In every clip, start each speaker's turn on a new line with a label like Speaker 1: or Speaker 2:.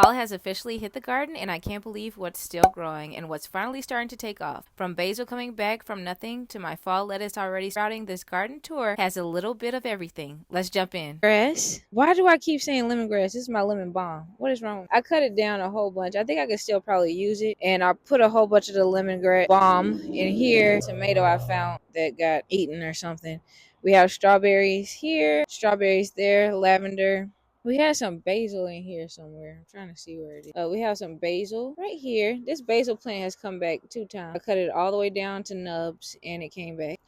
Speaker 1: Fall has officially hit the garden, and I can't believe what's still growing and what's finally starting to take off. From basil coming back from nothing to my fall lettuce already sprouting, this garden tour has a little bit of everything. Let's jump in. Grass. Why do I keep saying lemongrass? This is my lemon balm. What is wrong? I cut it down a whole bunch. I think I could still probably use it. And I put a whole bunch of the lemongrass balm in here. Tomato I found that got eaten or something. We have strawberries here, strawberries there, lavender. We had some basil in here somewhere. I'm trying to see where it is. We have some basil right here. This basil plant has come back 2 times. I cut it all the way down to nubs and it came back.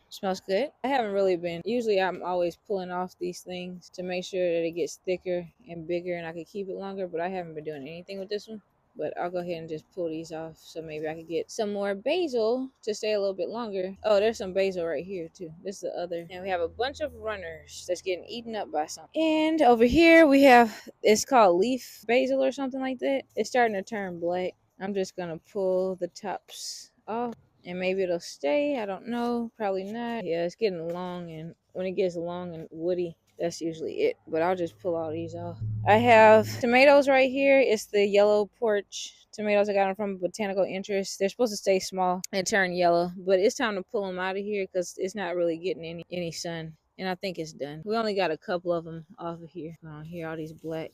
Speaker 1: Smells good. I haven't really been, usually I'm always pulling off these things to make sure that it gets thicker and bigger and I can keep it longer, but I haven't been doing anything with this one. But I'll go ahead and just pull these off so maybe I could get some more basil to stay a little bit longer. Oh, there's some basil right here too. This is the other. And we have a bunch of runners that's getting eaten up by something. And over here we have, it's called leaf basil or something like that. It's starting to turn black. I'm just going to pull the tops off. And maybe it'll stay. I don't know. Probably not. Yeah, it's getting long. And when it gets long and woody, that's usually it. But I'll just pull all these off. I have tomatoes right here. It's the yellow porch tomatoes. I got them from Botanical Interest. They're supposed to stay small and turn yellow. But it's time to pull them out of here because it's not really getting any sun. And I think it's done. We only got a couple of them off of here. Here, all these black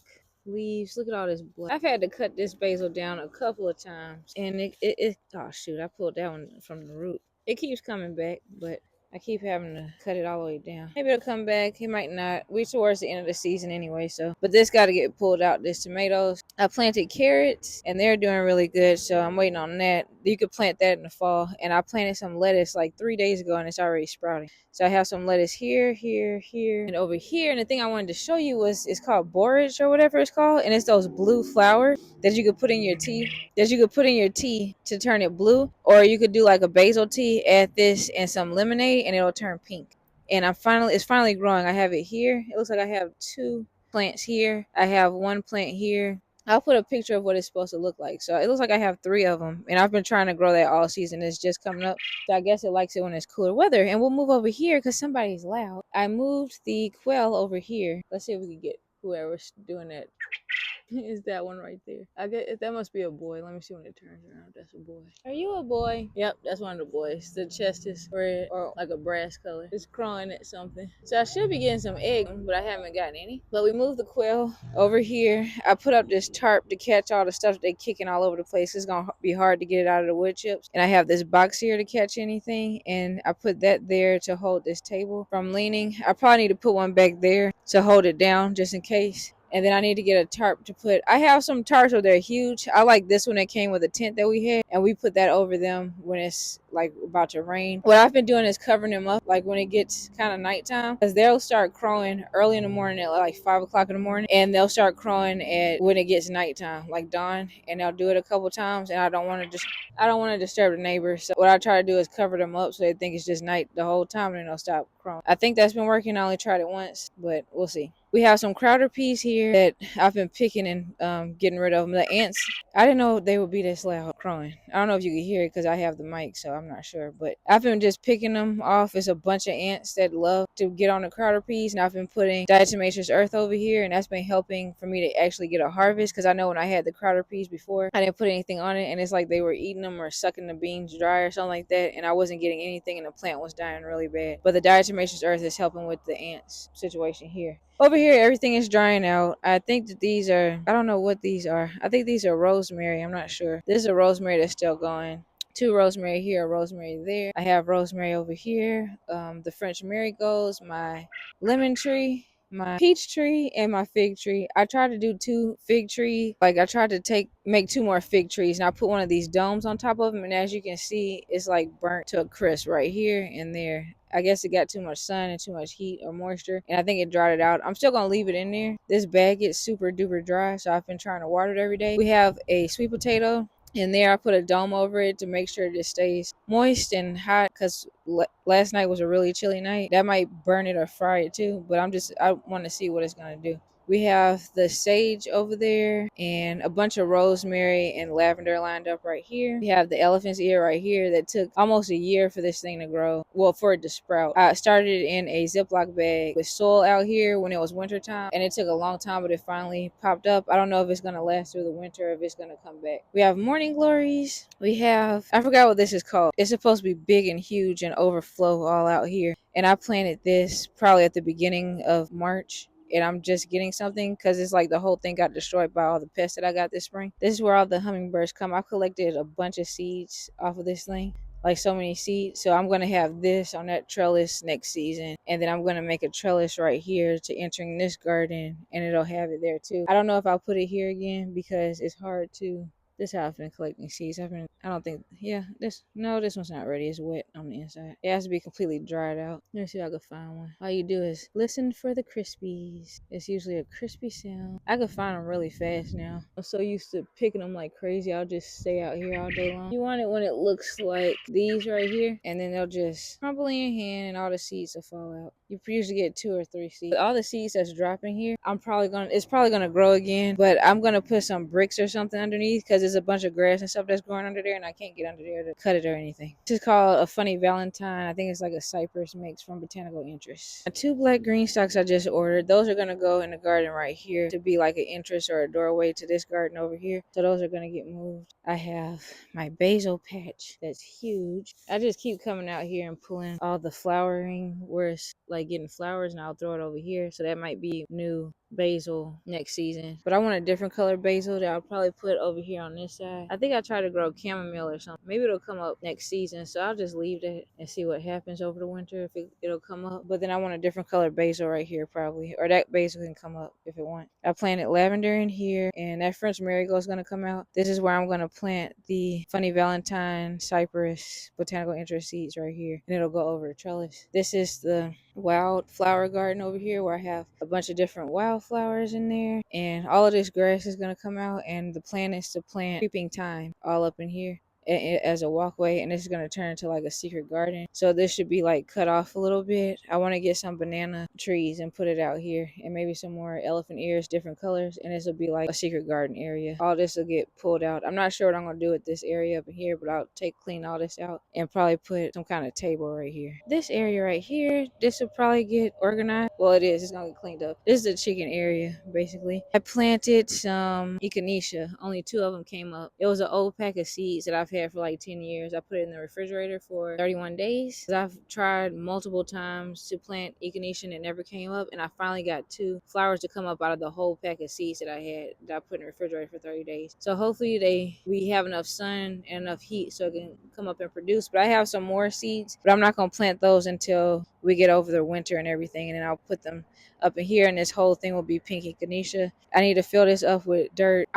Speaker 1: leaves. Look at all this black. I've had to cut this basil down a couple of times. And it oh shoot, I pulled that one from the root. It keeps coming back, but I keep having to cut it all the way down. Maybe it'll come back. It might not. We're towards the end of the season anyway, so. But this got to get pulled out. This tomatoes. I planted carrots, and they're doing really good, so I'm waiting on that. You could plant that in the fall. And I planted some lettuce like 3 days ago, and it's already sprouting. So I have some lettuce here, here, here, and over here. And the thing I wanted to show you was, it's called Borage or whatever it's called. And it's those blue flowers that you could put in your tea. To turn it blue. Or you could do like a basil tea, add this and some lemonade, and it'll turn pink. And it's finally growing. I have it here. It looks like I have 2 plants here. I have 1 plant here. I'll put a picture of what it's supposed to look like. So it looks like I have 3 of them. And I've been trying to grow that all season. It's just coming up. So I guess it likes it when it's cooler weather. And we'll move over here because somebody's loud. I moved the quail over here. Let's see if we can get whoever's doing that. Is that one right there? I guess that must be a boy. Let me see when it turns around. That's a boy. Are you a boy? Yep, that's one of the boys. The chest is red or like a brass color. It's crawling at something. So I should be getting some eggs, but I haven't gotten any. But we moved the quail over here. I put up this tarp to catch all the stuff they kicking all over the place. It's gonna be hard to get it out of the wood chips. And I have this box here to catch anything. And I put that there to hold this table from leaning. I probably need to put one back there to hold it down just in case. And then I need to get a tarp to put. I have some tarps, but they're huge. I like this one that came with a tent that we had. And we put that over them when it's like about to rain. What I've been doing is covering them up like when it gets kind of nighttime. Because they'll start crowing early in the morning at like 5 o'clock in the morning. And they'll start crowing at when it gets nighttime, like dawn. And they'll do it a couple times. And I don't want to disturb the neighbors. So what I try to do is cover them up so they think it's just night the whole time and then they'll stop crowing. I think that's been working. I only tried it once, but we'll see. We have some crowder peas here that I've been picking and getting rid of them. The ants, I didn't know they would be this loud crowing. I don't know if you can hear it because I have the mic, so I'm not sure. But I've been just picking them off. It's a bunch of ants that love to get on the crowder peas. And I've been putting diatomaceous earth over here. And that's been helping for me to actually get a harvest. Because I know when I had the crowder peas before, I didn't put anything on it. And it's like they were eating them or sucking the beans dry or something like that. And I wasn't getting anything and the plant was dying really bad. But the diatomaceous earth is helping with the ants situation here. Over here, everything is drying out. I think that these are, I don't know what these are. I think these are rosemary. I'm not sure. This is a rosemary that's still going. 2 rosemary here, a rosemary there. I have rosemary over here. The French marigolds, my lemon tree, my peach tree, and my fig tree. I tried to do 2 fig trees. Like I tried to make 2 more fig trees, and I put one of these domes on top of them. And as you can see, it's like burnt to a crisp right here and there. I guess it got too much sun and too much heat or moisture, and I think it dried it out. I'm still going to leave it in there. This bag gets super duper dry, so I've been trying to water it every day. We have a sweet potato. In there, I put a dome over it to make sure it stays moist and hot because last night was a really chilly night. That might burn it or fry it too, but I want to see what it's going to do. We have the sage over there and a bunch of rosemary and lavender lined up right here. We have the elephant's ear right here that took almost a year for this thing to grow. Well, for it to sprout. I started in a Ziploc bag with soil out here when it was winter time, and it took a long time, but it finally popped up. I don't know if it's going to last through the winter or if it's going to come back. We have morning glories. We have, I forgot what this is called. It's supposed to be big and huge and overflow all out here. And I planted this probably at the beginning of March. And I'm just getting something because it's like the whole thing got destroyed by all the pests that I got this spring. This is where all the hummingbirds come. I collected a bunch of seeds off of this thing, like so many seeds. So I'm going to have this on that trellis next season. And then I'm going to make a trellis right here to entering this garden, and it'll have it there too. I don't know if I'll put it here again because it's hard to. This is how I've been collecting seeds. I don't think, yeah, this one's not ready. It's wet on the inside. It has to be completely dried out. Let me see if I can find one. All you do is listen for the crispies. It's usually a crispy sound. I can find them really fast now. I'm so used to picking them like crazy. I'll just stay out here all day long. You want it when it looks like these right here, and then they'll just crumble in your hand and all the seeds will fall out. You usually get 2 or 3 seeds. All the seeds that's dropping here, it's probably gonna grow again, but I'm gonna put some bricks or something underneath because there's a bunch of grass and stuff that's growing under there, and I can't get under there to cut it or anything. This is called a funny Valentine. I think it's like a cypress mix from Botanical Interest. 2 black green stalks I just ordered. Those are gonna go in the garden right here to be like an entrance or a doorway to this garden over here. So those are gonna get moved. I have my basil patch that's huge. I just keep coming out here and pulling all the flowering where it's like getting flowers, and I'll throw it over here. So that might be new basil next season. But I want a different color basil that I'll probably put over here on this side. I think I try to grow chamomile or something. Maybe it'll come up next season. So I'll just leave that and see what happens over the winter if it'll come up. But then I want a different color basil right here probably. Or that basil can come up if it wants. I planted lavender in here, and that French marigold is going to come out. This is where I'm going to plant the funny Valentine cypress Botanical Interest seeds right here. And it'll go over the trellis. This is the wildflower garden over here where I have a bunch of different wildflowers in there, and all of this grass is going to come out, and the plan is to plant creeping thyme all up in here as a walkway, and this is going to turn into like a secret garden. So this should be like cut off a little bit. I want to get some banana trees and put it out here, and maybe some more elephant ears, different colors, and this will be like a secret garden area. All this will get pulled out. I'm not sure what I'm going to do with this area up in here, but I'll clean all this out and probably put some kind of table right here. This area right here, this will probably get organized. Well, it's going to get cleaned up. This is the chicken area basically. I planted some echinacea. Only 2 of them came up. It was an old pack of seeds that I've had for like 10 years. I put it in the refrigerator for 31 days. I've tried multiple times to plant echinacea and it never came up, and I finally got 2 flowers to come up out of the whole pack of seeds that I put in the refrigerator for 30 days. So hopefully we have enough sun and enough heat so it can come up and produce. But I have some more seeds, but I'm not going to plant those until we get over the winter and everything, and then I'll put them up in here, and this whole thing will be pink echinacea. I need to fill this up with dirt.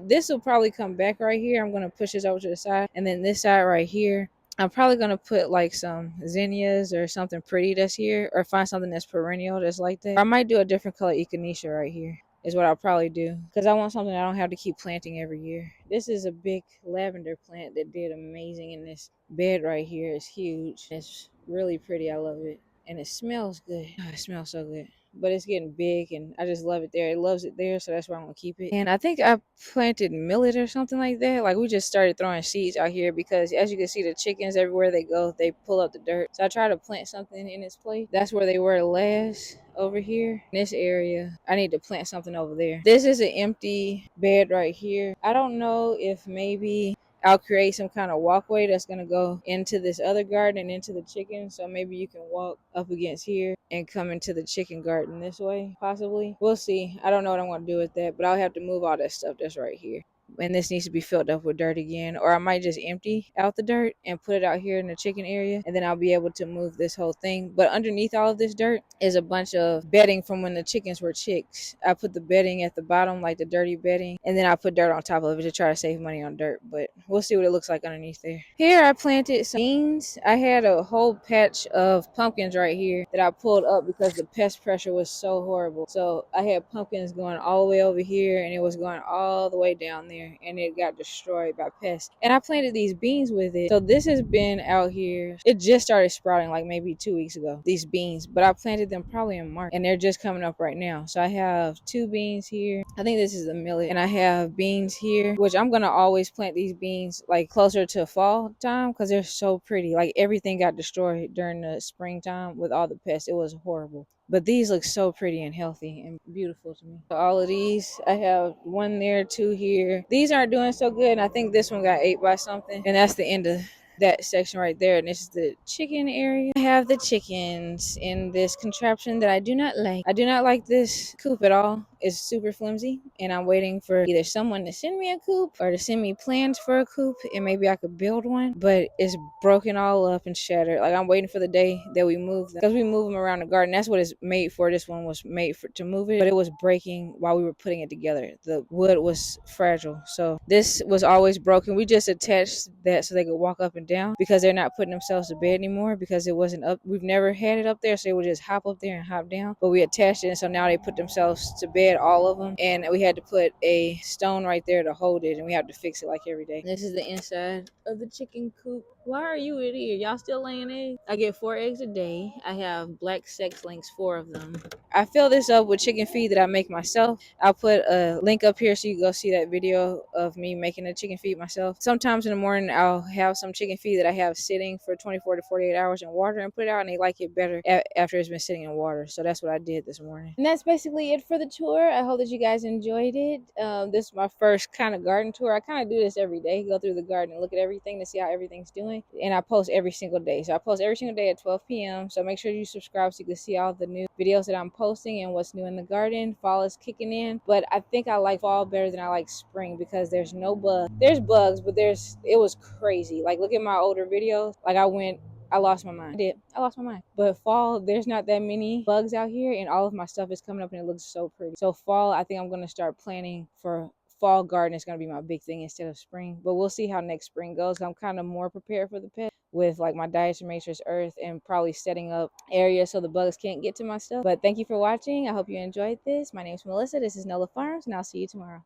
Speaker 1: This will probably come back right here. I'm going to push this over to the side, and then this side right here, I'm probably going to put like some zinnias or something pretty that's here, or find something that's perennial that's like that. Or I might do a different color echinacea right here is what I'll probably do, because I want something I don't have to keep planting every year. This is a big lavender plant that did amazing in this bed right here. It's huge. It's really pretty. I love it. And it smells good. Oh, it smells so good. But it's getting big, and I just love it there. It loves it there, so that's where I'm going to keep it. And I think I planted millet or something like that. Like, we just started throwing seeds out here because, as you can see, the chickens, everywhere they go, they pull up the dirt. So I try to plant something in its place. That's where they were last, over here. In this area, I need to plant something over there. This is an empty bed right here. I don't know if maybe I'll create some kind of walkway that's going to go into this other garden and into the chicken. So maybe you can walk up against here and come into the chicken garden this way, possibly. We'll see. I don't know what I'm going to do with that, but I'll have to move all that stuff that's right here. And this needs to be filled up with dirt again, or I might just empty out the dirt and put it out here in the chicken area, and then I'll be able to move this whole thing. But underneath all of this dirt is a bunch of bedding from when the chickens were chicks. I put the bedding at the bottom, like the dirty bedding, and then I put dirt on top of it to try to save money on dirt, but we'll see what it looks like underneath there. Here I planted some beans. I had a whole patch of pumpkins right here that I pulled up because the pest pressure was so horrible. So I had pumpkins going all the way over here, and it was going all the way down there. there and it got destroyed by pests. And I planted these beans with it. So this has been out here. It just started sprouting like maybe 2 weeks ago, these beans, but I planted them probably in March and they're just coming up right now. So I have 2 beans here. I think this is a millet, and I have beans here, which I'm gonna always plant these beans like closer to fall time because they're so pretty. Like everything got destroyed during the springtime with all the pests. It was horrible. But these look so pretty and healthy and beautiful to me. So all of these, I have 1 there, 2 here. These aren't doing so good, and I think this one got ate by something. And that's the end of that section right there. And this is the chicken area. I have the chickens in this contraption that I do not like. I do not like this coop at all. It's super flimsy, and I'm waiting for either someone to send me a coop or to send me plans for a coop, and maybe I could build one. But it's broken all up and shattered. Like I'm waiting for the day that we move them, because we move them around the garden. That's what it's made for. This one was made for to move it, but it was breaking while we were putting it together. The wood was fragile, so this was always broken. We just attached that so they could walk up and down, because they're not putting themselves to bed anymore because it wasn't up. We've never had it up there, so they would just hop up there and hop down. But we attached it, and so now they put themselves to bed, all of them. And we had to put a stone right there to hold it, and we have to fix it like every day. This is the inside of the chicken coop. Why are you in here? Y'all still laying eggs? I get 4 eggs a day. I have black sex-links, 4 of them. I fill this up with chicken feed that I make myself. I'll put a link up here so you can go see that video of me making the chicken feed myself. Sometimes in the morning I'll have some chicken feed that I have sitting for 24 to 48 hours in water and put it out, and they like it better after it's been sitting in water. So that's what I did this morning. And that's basically it for the tour. I hope that you guys enjoyed it. This is my first kind of garden tour. I kind of do this every day. Go through the garden and look at everything to see how everything's doing. And I post every single day. So I post every single day at 12 p.m. So make sure you subscribe so you can see all the new videos that I'm posting and what's new in the garden. Fall is kicking in, but I think I like fall better than I like spring because there's no bugs. There's bugs, but it was crazy. Like look at my older videos. Like I lost my mind. I lost my mind. But fall, there's not that many bugs out here, and all of my stuff is coming up and it looks so pretty. So fall, I think I'm going to start planning for fall garden. Is going to be my big thing instead of spring. But we'll see how next spring goes. I'm kind of more prepared for the pest with like my diatomaceous matrix earth and probably setting up areas so the bugs can't get to my stuff. But thank you for watching. I hope you enjoyed this. My name is Melissa. This is Nola Farms, and I'll see you tomorrow.